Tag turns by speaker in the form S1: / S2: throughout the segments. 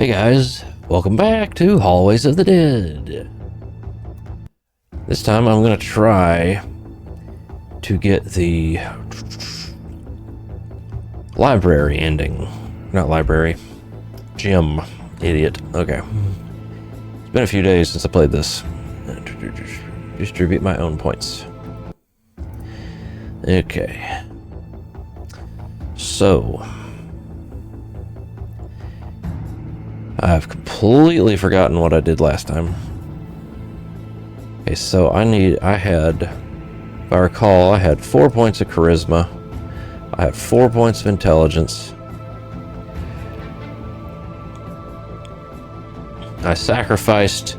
S1: Hey guys, welcome back to Hallways of the Dead. This time I'm gonna try to get the library ending. Not library, gym. Idiot. Okay. It's been a few days since I played this. Distribute my own points. Okay. So I've completely forgotten what I did last time. Okay, so I had, if I recall, I had 4 points of charisma. I had 4 points of intelligence. I sacrificed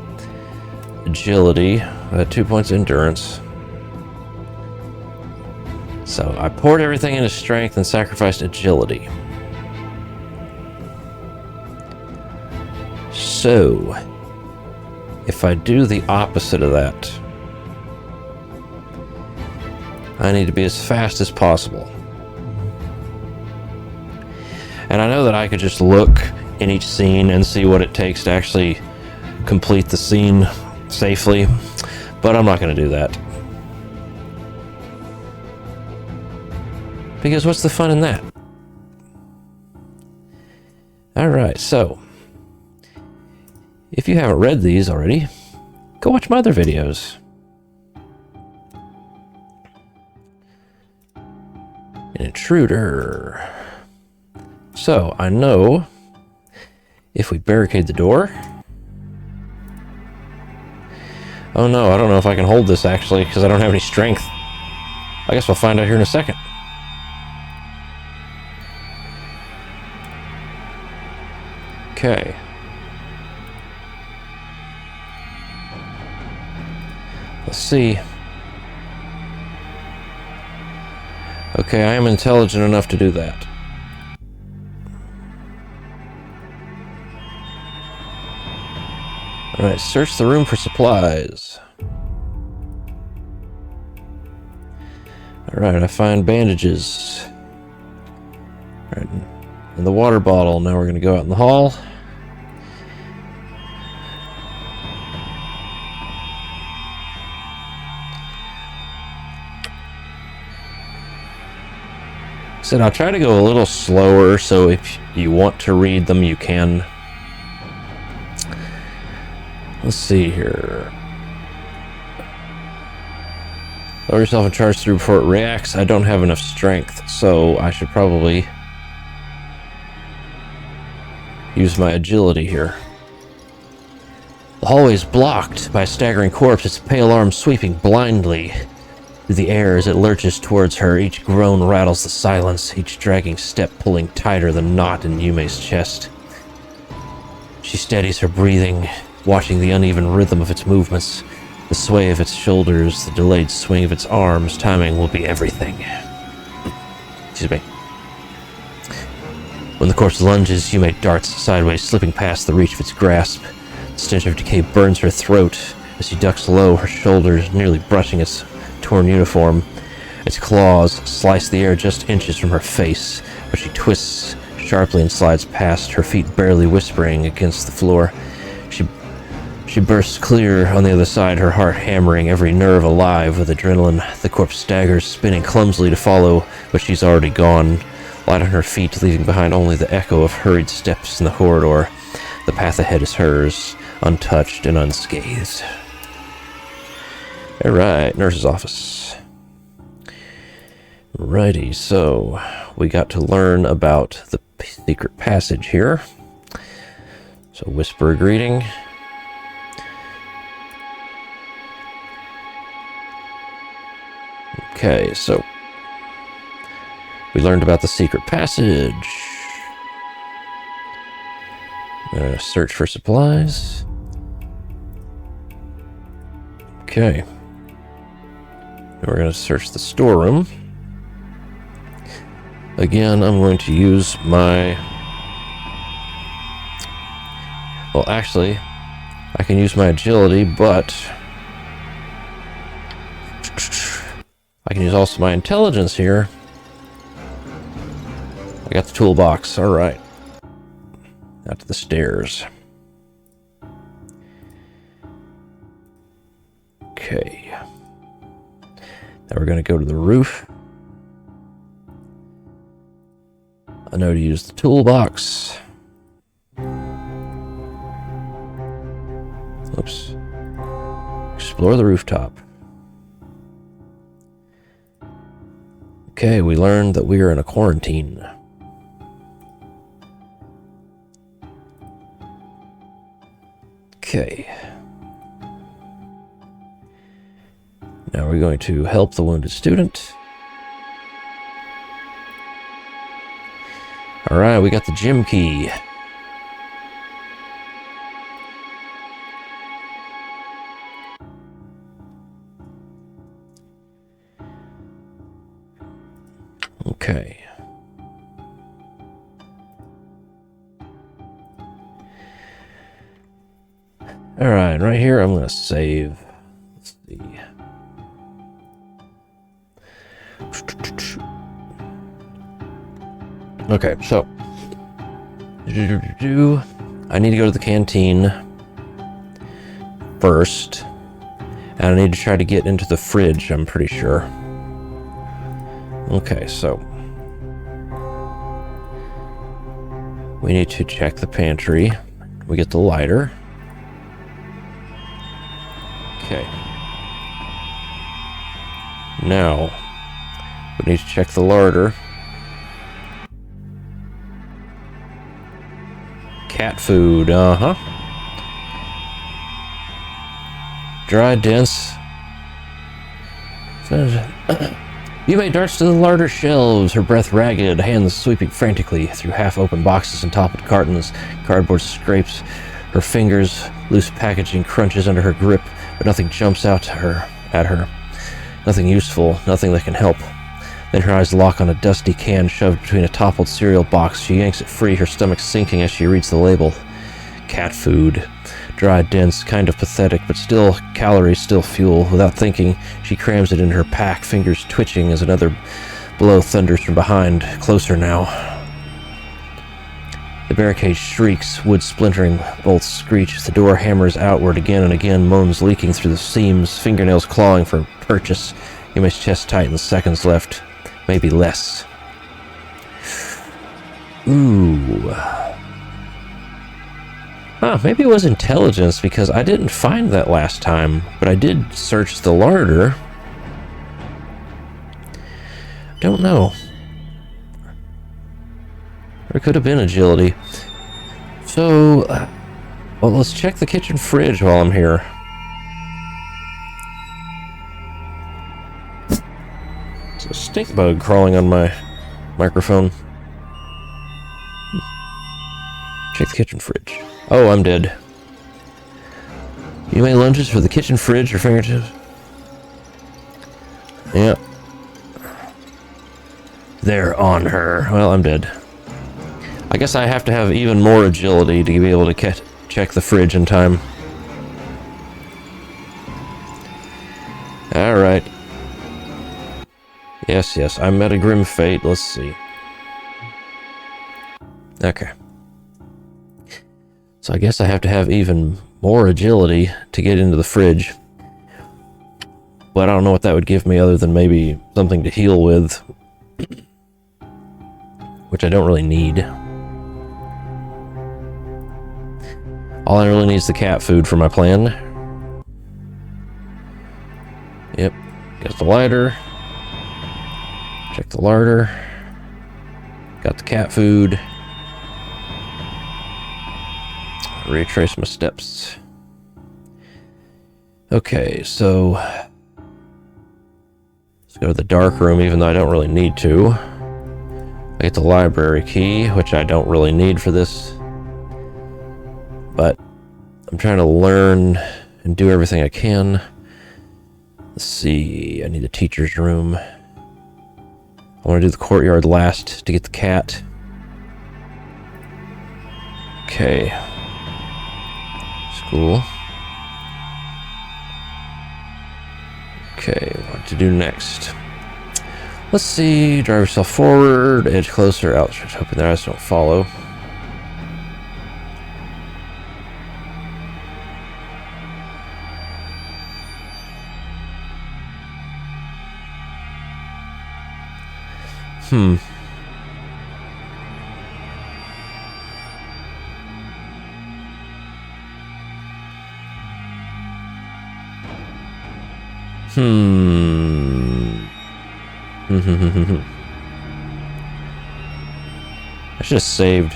S1: agility. I had 2 points of endurance. So I poured everything into strength and sacrificed agility. So, if I do the opposite of that, I need to be as fast as possible. And I know that I could just look in each scene and see what it takes to actually complete the scene safely, but I'm not going to do that. Because what's the fun in that? Alright, so if you haven't read these already, go watch my other videos. An intruder. So, I know if we barricade the door... Oh no, I don't know if I can hold this actually, because I don't have any strength. I guess we'll find out here in a second. Okay. Let's see. Okay, I am intelligent enough to do that. Alright, search the room for supplies. Alright, I find bandages. Alright, and the water bottle. Now we're going to go out in the hall. Said I'll try to go a little slower, so if you want to read them, you can. Let's see here. Lower yourself and charge through before it reacts. I don't have enough strength, so I should probably use my agility here. The hallway is blocked by a staggering corpse, its pale arm sweeping blindly through the air as it lurches towards her. Each groan rattles the silence, each dragging step pulling tighter the knot in Yume's chest. She steadies her breathing, watching the uneven rhythm of its movements, the sway of its shoulders, the delayed swing of its arms. Timing will be everything. Excuse me. When the corpse lunges, Yume darts sideways, slipping past the reach of its grasp. The stench of decay burns her throat as she ducks low, her shoulders nearly brushing its torn uniform. Its claws slice the air just inches from her face, but she twists sharply and slides past, her feet barely whispering against the floor. She bursts clear on the other side, her heart hammering, every nerve alive with adrenaline. The corpse staggers, spinning clumsily to follow, but she's already gone, light on her feet, leaving behind only the echo of hurried steps in the corridor. The path ahead is hers, untouched and unscathed. Alright, nurse's office. Righty, so we got to learn about the secret passage here. So whisper a greeting. Okay, so we learned about the secret passage. Search for supplies. Okay. We're going to search the storeroom. Again, I'm going to use my... Well, actually, I can use my agility, but I can use also my intelligence here. I got the toolbox. All right. out to the stairs. Okay. Now we're going to go to the roof. I know to use the toolbox. Oops. Explore the rooftop. Okay, we learned that we are in a quarantine. Okay. Now we're going to help the wounded student. Alright, we got the gym key. Okay. Alright, right here I'm going to save. Let's see. Okay, so I need to go to the canteen first, and I need to try to get into the fridge, I'm pretty sure. Okay, so we need to check the pantry. We get the lighter. Okay. Now, we need to check the larder. Cat food, Dry, dense. Yumei darts to the larder shelves, her breath ragged, hands sweeping frantically through half-open boxes and toppled cartons. Cardboard scrapes her fingers, loose packaging crunches under her grip, but nothing jumps out at her. Nothing useful, nothing that can help. Then her eyes lock on a dusty can shoved between a toppled cereal box. She yanks it free, her stomach sinking as she reads the label. Cat food. Dry, dense, kind of pathetic, but still calories, still fuel. Without thinking, she crams it in her pack, fingers twitching as another blow thunders from behind. Closer now. The barricade shrieks, wood splintering, bolts screech. The door hammers outward again and again, moans leaking through the seams, fingernails clawing for purchase. Yumei's chest tightens, seconds left. Maybe less. Ooh. Huh, maybe it was intelligence, because I didn't find that last time, but I did search the larder. Don't know. Or it could have been agility. So, well, let's check the kitchen fridge while I'm here. It's a stink bug crawling on my microphone. Check the kitchen fridge. Oh, I'm dead. Yumei lunges for the kitchen fridge, her fingertips. Yeah. They're on her. Well, I'm dead. I guess I have to have even more agility to be able to check the fridge in time. Alright. Yes, I met a grim fate. Let's see. Okay. So I guess I have to have even more agility to get into the fridge. But I don't know what that would give me other than maybe something to heal with. Which I don't really need. All I really need is the cat food for my plan. Yep. Got the lighter. Check the larder. Got the cat food. Retrace my steps. Okay, so let's go to the dark room, even though I don't really need to. I get the library key, which I don't really need for this. But I'm trying to learn and do everything I can. Let's see, I need the teacher's room. I want to do the courtyard last to get the cat. Okay. School. Okay, what to do next? Let's see, drive yourself forward, edge closer, outstretch, hoping their eyes don't follow. Hmm. I should have saved.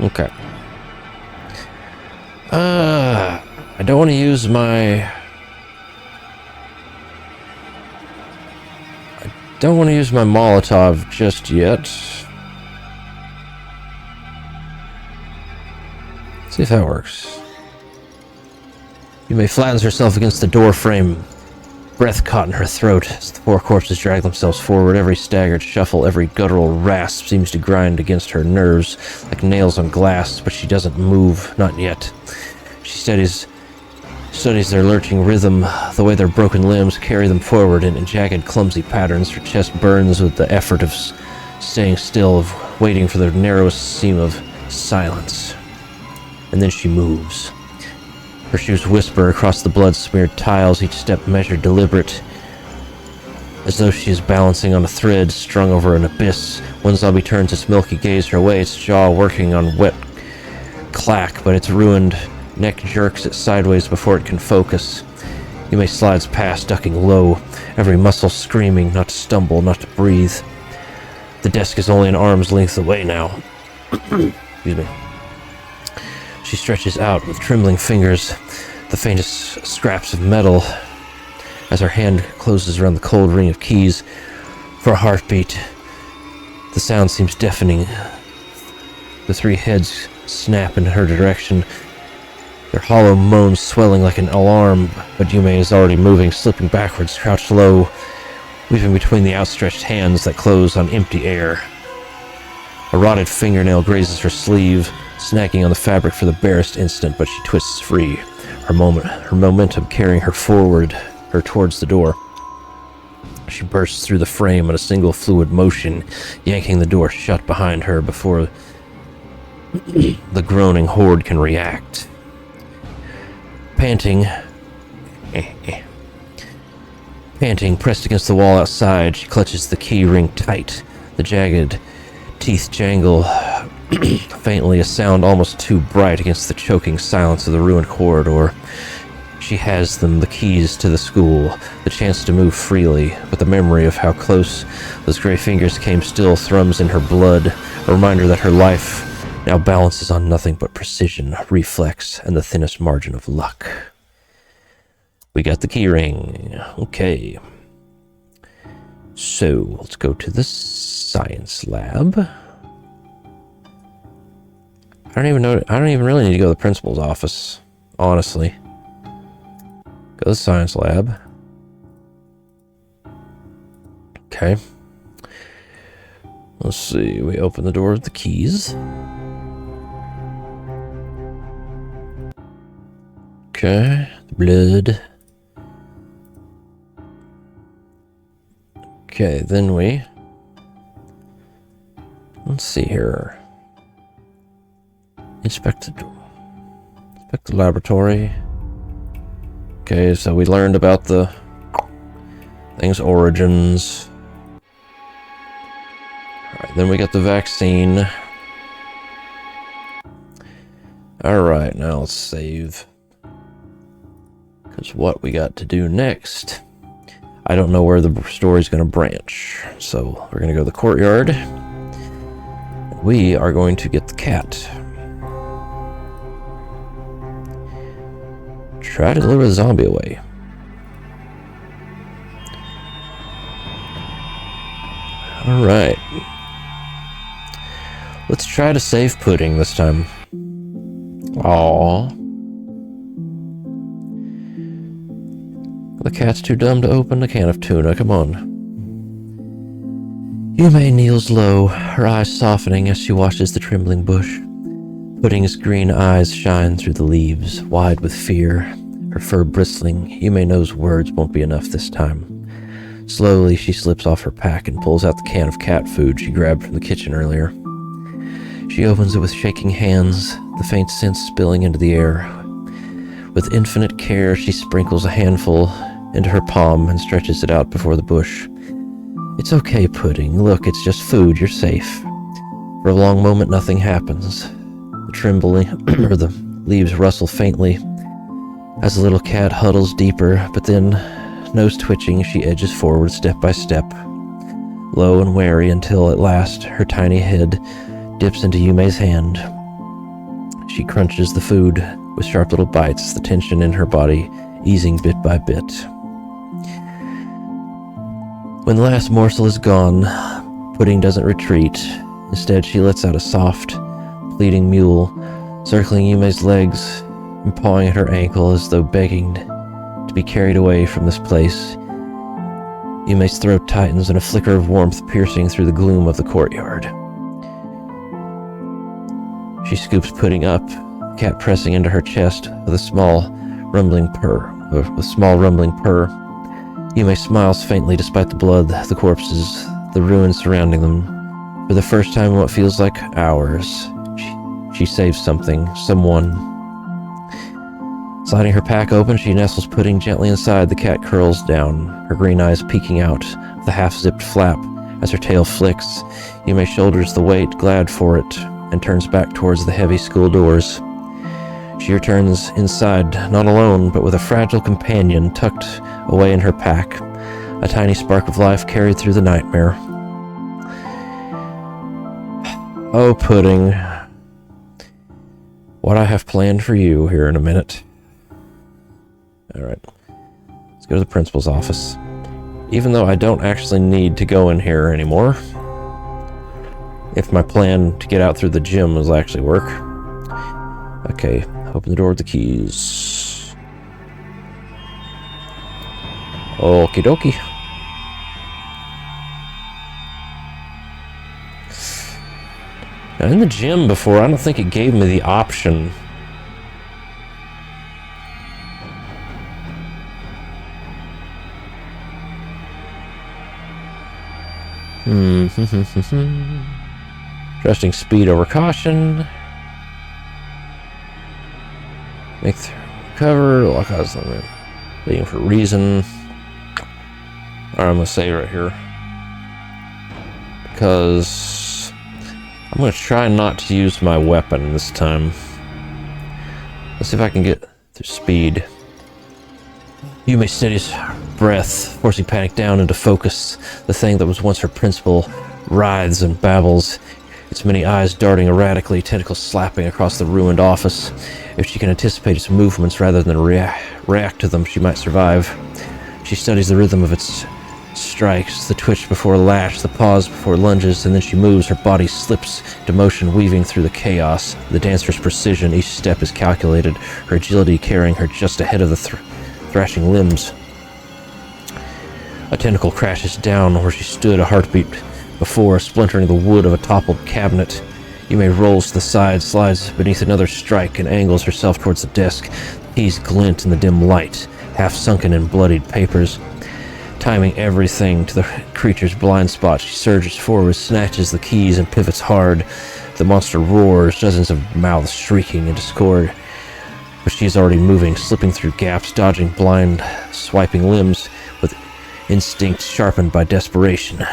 S1: Okay. I don't want to use my... Don't want to use my Molotov just yet. See if that works. Yume flattens herself against the door frame, breath caught in her throat as the four corpses drag themselves forward. Every staggered shuffle, every guttural rasp seems to grind against her nerves like nails on glass, but she doesn't move, not yet. She studies their lurching rhythm, the way their broken limbs carry them forward in jagged, clumsy patterns. Her chest burns with the effort of staying still, of waiting for the narrowest seam of silence. And then she moves. Her shoes whisper across the blood-smeared tiles, each step measured, deliberate, as though she is balancing on a thread strung over an abyss. One zombie turns its milky gaze her way, its jaw working on wet clack, but its ruined neck jerks it sideways before it can focus. Yume slides past, ducking low, every muscle screaming not to stumble, not to breathe. The desk is only an arm's length away now. Excuse me. She stretches out with trembling fingers, the faintest scraps of metal, as her hand closes around the cold ring of keys. For a heartbeat, the sound seems deafening. The three heads snap in her direction, their hollow moans swelling like an alarm, but Yume is already moving, slipping backwards, crouched low, weaving between the outstretched hands that close on empty air. A rotted fingernail grazes her sleeve, snagging on the fabric for the barest instant, but she twists free, her momentum carrying her forward, her towards the door. She bursts through the frame in a single fluid motion, yanking the door shut behind her before the groaning horde can react. Panting, pressed against the wall outside, she clutches the key ring tight. The jagged teeth jangle faintly, a sound almost too bright against the choking silence of the ruined corridor. She has them, the keys to the school, the chance to move freely, but the memory of how close those gray fingers came still thrums in her blood, a reminder that her life now balances on nothing but precision, reflex, and the thinnest margin of luck. We got the key ring. Okay. So, let's go to the science lab. I don't even really need to go to the principal's office, honestly. Go to the science lab. Okay. Let's see, we open the door with the keys. Okay, the blood. Okay, then let's see here. Inspect the laboratory. Okay, so we learned about the thing's origins. Alright, then we got the vaccine. Alright, now let's save. Because what we got to do next, I don't know where the story's going to branch. So we're going to go to the courtyard. We are going to get the cat. Try to lure the zombie away. Alright. Let's try to save Pudding this time. Aww. The cat's too dumb to open a can of tuna, come on. Yume kneels low, her eyes softening as she watches the trembling bush. Pudding's green eyes shine through the leaves, wide with fear, her fur bristling. Yume knows words won't be enough this time. Slowly, she slips off her pack and pulls out the can of cat food she grabbed from the kitchen earlier. She opens it with shaking hands, the faint scent spilling into the air. With infinite care, she sprinkles a handful into her palm and stretches it out before the bush. It's okay, Pudding. Look, it's just food. You're safe. For a long moment, nothing happens. The trembling, or the leaves rustle faintly as the little cat huddles deeper, but then, nose twitching, she edges forward step by step, low and wary, until at last her tiny head dips into Yume's hand. She crunches the food with sharp little bites, the tension in her body easing bit by bit. When the last morsel is gone, Pudding doesn't retreat. Instead, she lets out a soft, pleading mewl, circling Yume's legs and pawing at her ankle as though begging to be carried away from this place. Yume's throat tightens and a flicker of warmth piercing through the gloom of the courtyard. She scoops Pudding up, the cat pressing into her chest with a small, rumbling purr. Yume smiles faintly despite the blood, the corpses, the ruins surrounding them. For the first time in what feels like hours, she saves something, someone. Sliding her pack open, she nestles Pudding gently inside. The cat curls down, her green eyes peeking out of the half-zipped flap as her tail flicks. Yume shoulders the weight, glad for it, and turns back towards the heavy school doors. She returns inside, not alone, but with a fragile companion tucked away in her pack, a tiny spark of life carried through the nightmare. Oh, Pudding, what I have planned for you here in a minute. Alright, let's go to the principal's office. Even though I don't actually need to go in here anymore, if my plan to get out through the gym will actually work. Okay, open the door with the keys. Okie dokie. Now, in the gym before, I don't think it gave me the option. Trusting speed over caution. Make cover. Lock eyes on it. Waiting for reason. Alright, I'm gonna save right here. Because I'm gonna try not to use my weapon this time. Let's see if I can get through speed. Yume steadies breath, forcing Panic down into focus. The thing that was once her principal writhes and babbles, its many eyes darting erratically, tentacles slapping across the ruined office. If she can anticipate its movements rather than react to them, she might survive. She studies the rhythm of its strikes, the twitch before lash, the pause before lunges, and then she moves. Her body slips to motion, weaving through the chaos. The dancer's precision, each step is calculated, her agility carrying her just ahead of the thrashing limbs. A tentacle crashes down where she stood, a heartbeat before, splintering the wood of a toppled cabinet. Yume rolls to the side, slides beneath another strike, and angles herself towards the desk. Keys glint in the dim light, half sunken in bloodied papers. Timing everything to the creature's blind spot, she surges forward, snatches the keys, and pivots hard. The monster roars, dozens of mouths shrieking in discord. But she is already moving, slipping through gaps, dodging blind, swiping limbs with instinct sharpened by desperation.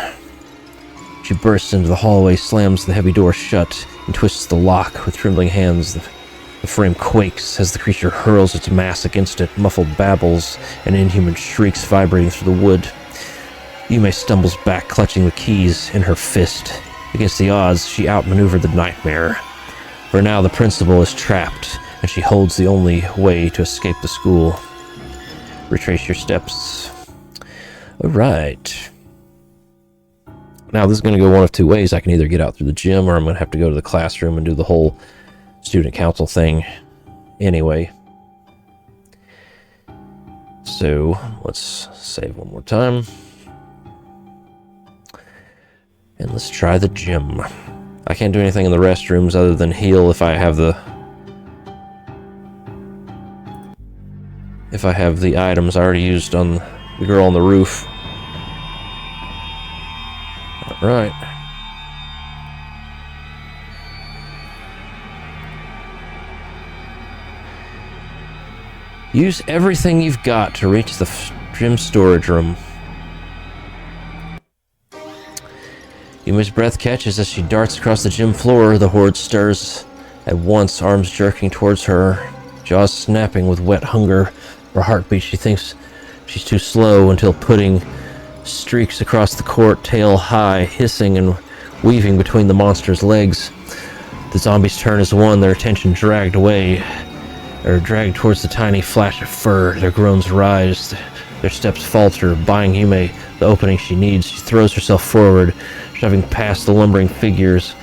S1: She bursts into the hallway, slams the heavy door shut, and twists the lock with trembling hands. The frame quakes as the creature hurls its mass against it, muffled babbles and inhuman shrieks vibrating through the wood. Yume stumbles back, clutching the keys in her fist. Against the odds, she outmaneuvered the nightmare. For now, the principal is trapped, and she holds the only way to escape the school. Retrace your steps. Alright. Now, this is going to go one of two ways. I can either get out through the gym, or I'm going to have to go to the classroom and do the whole student council thing anyway. So, let's save one more time. And let's try the gym. I can't do anything in the restrooms other than heal if I have the items I already used on the girl on the roof. Alright. Use everything you've got to reach the Gym storage room. Yumi's breath catches as she darts across the gym floor. The horde stirs at once, arms jerking towards her, jaws snapping with wet hunger. Her heartbeat, she thinks she's too slow until Pudding streaks across the court, tail high, hissing and weaving between the monster's legs. The zombies' turn is won, their attention dragged towards the tiny flash of fur. Their groans rise, their steps falter, buying Yume the opening she needs. She throws herself forward, shoving past the lumbering figures,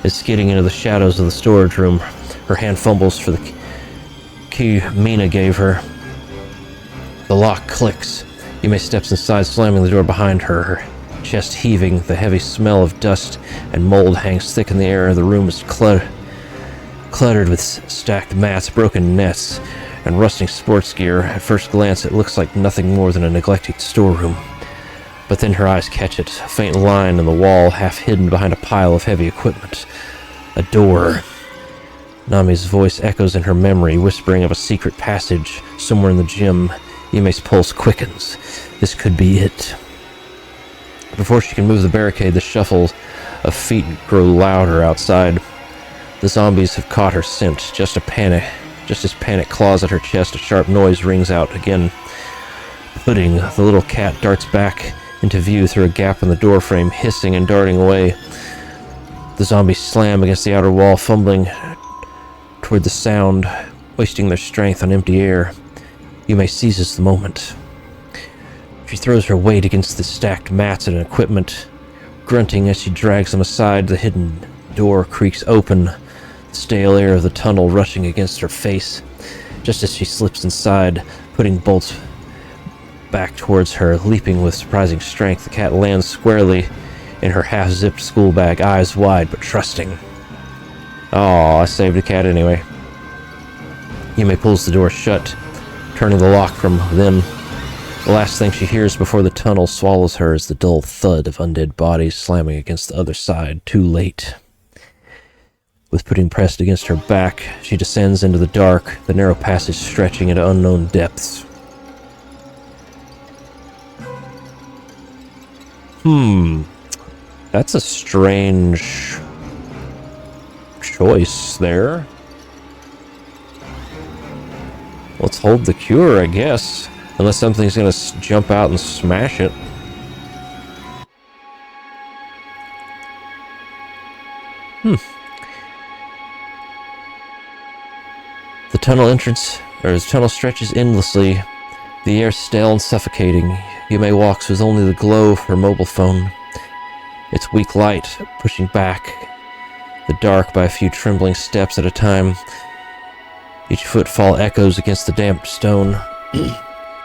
S1: and skidding into the shadows of the storage room. Her hand fumbles for the key Mina gave her. The lock clicks. Yume steps inside, slamming the door behind her, her chest heaving. The heavy smell of dust and mold hangs thick in the air. The room is cluttered with stacked mats, broken nets, and rusting sports gear. At first glance, it looks like nothing more than a neglected storeroom. But then her eyes catch it, a faint line in the wall, half hidden behind a pile of heavy equipment. A door. Nami's voice echoes in her memory, whispering of a secret passage somewhere in the gym. Yume's pulse quickens. This could be it. Before she can move the barricade, the shuffle of feet grow louder outside. The zombies have caught her scent. Just as panic claws at her chest, a sharp noise rings out again. Pudding, the little cat, darts back into view through a gap in the doorframe, hissing and darting away. The zombies slam against the outer wall, fumbling toward the sound, wasting their strength on empty air. Yume seizes the moment. She throws her weight against the stacked mats and equipment, grunting as she drags them aside. The hidden door creaks open, the stale air of the tunnel rushing against her face. Just as she slips inside, Pudding bolts back towards her, leaping with surprising strength. The cat lands squarely in her half-zipped school bag, eyes wide but trusting. Aw, I saved the cat anyway. Yume pulls the door shut, turning the lock from within. The last thing she hears before the tunnel swallows her is the dull thud of undead bodies slamming against the other side. Too late. With Pudding pressed against her back, she descends into the dark, the narrow passage stretching into unknown depths. That's a strange choice there. Let's hold the cure, I guess. Unless something's gonna jump out and smash it. The tunnel stretches endlessly. The air stale and suffocating. Yume walks with only the glow of her mobile phone. Its weak light pushing back the dark by a few trembling steps at a time. Each footfall echoes against the damp stone.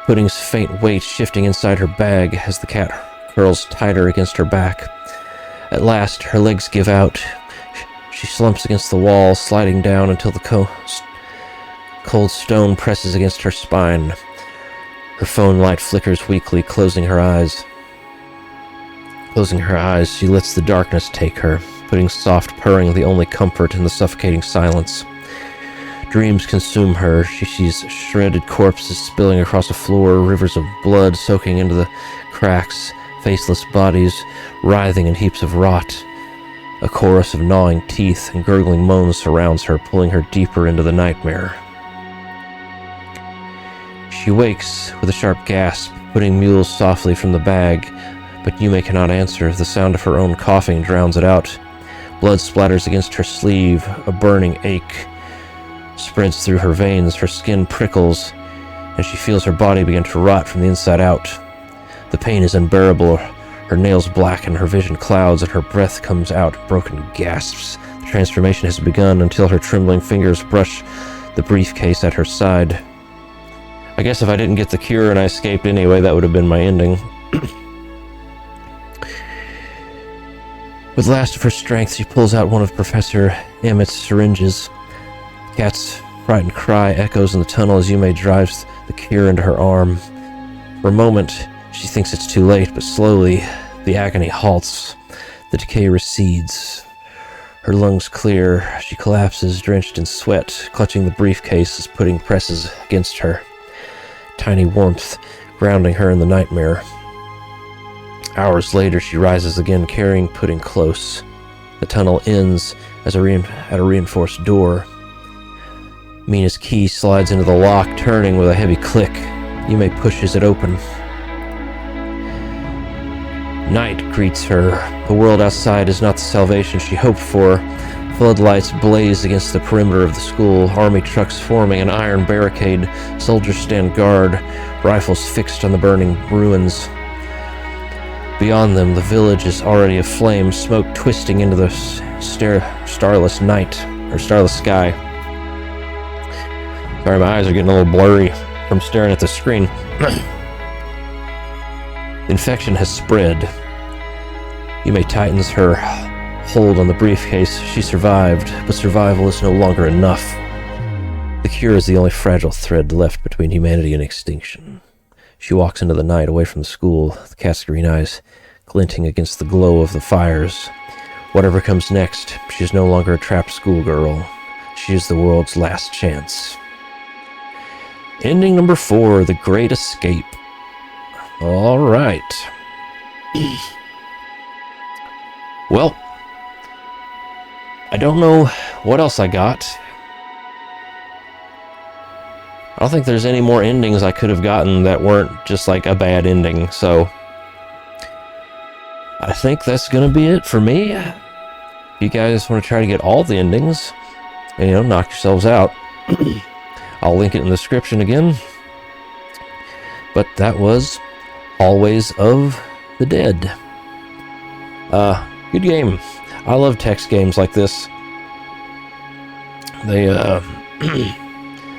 S1: Pudding's faint weight shifting inside her bag as the cat curls tighter against her back. At last, her legs give out. She slumps against the wall, sliding down until the cold stone presses against her spine. Her phone light flickers weakly, closing her eyes. She lets the darkness take her, Pudding's soft purring the only comfort in the suffocating silence. Dreams consume her. She sees shredded corpses spilling across the floor, rivers of blood soaking into the cracks, faceless bodies writhing in heaps of rot. A chorus of gnawing teeth and gurgling moans surrounds her, pulling her deeper into the nightmare. She wakes with a sharp gasp, Pudding mules softly from the bag, but Yume cannot answer. The sound of her own coughing drowns it out. Blood splatters against her sleeve. A burning ache spreads through her veins. Her skin prickles, and she feels her body begin to rot from the inside out. The pain is unbearable. Her nails blacken, her vision clouds, and her breath comes out in broken gasps. The transformation has begun until her trembling fingers brush the briefcase at her side. I guess if I didn't get the cure and I escaped anyway, that would have been my ending. With last of her strength, she pulls out one of Professor Emmett's syringes. The cat's frightened cry echoes in the tunnel as Yume drives the cure into her arm. For a moment, she thinks it's too late, but slowly, the agony halts. The decay recedes. Her lungs clear. She collapses, drenched in sweat, clutching the briefcase as Pudding presses against her. Tiny warmth grounding her in the nightmare. Hours later, she rises again, carrying Pudding close. The tunnel ends at a reinforced door. Mina's key slides into the lock, turning with a heavy click. Yume pushes it open. Night greets her. The world outside is not the salvation she hoped for. Floodlights blaze against the perimeter of the school, army trucks forming an iron barricade, soldiers stand guard, rifles fixed on the burning ruins. Beyond them, the village is already aflame, smoke twisting into the starless night, or starless sky. Sorry, my eyes are getting a little blurry from staring at the screen. The infection has spread. Yume tightens her hold on the briefcase. She survived, but survival is no longer enough. The cure is the only fragile thread left between humanity and extinction. She walks into the night away from the school, the cat's green eyes glinting against the glow of the fires. Whatever comes next, she is no longer a trapped schoolgirl. She is the world's last chance. Ending number 4, The Great Escape. All right. Well, I don't know what else I got. I don't think there's any more endings I could have gotten that weren't just like a bad ending, so I think that's gonna be it for me. If you guys want to try to get all the endings, and, knock yourselves out, I'll link it in the description again. But that was Always of the Dead. Good game. I love text games like this.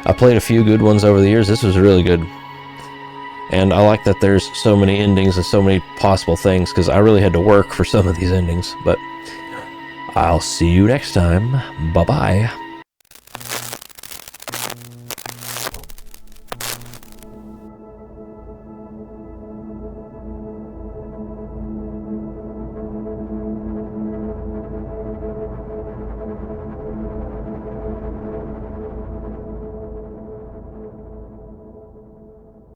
S1: I played a few good ones over the years. This was really good. And I like that there's so many endings and so many possible things, because I really had to work for some of these endings. But I'll see you next time. Bye-bye.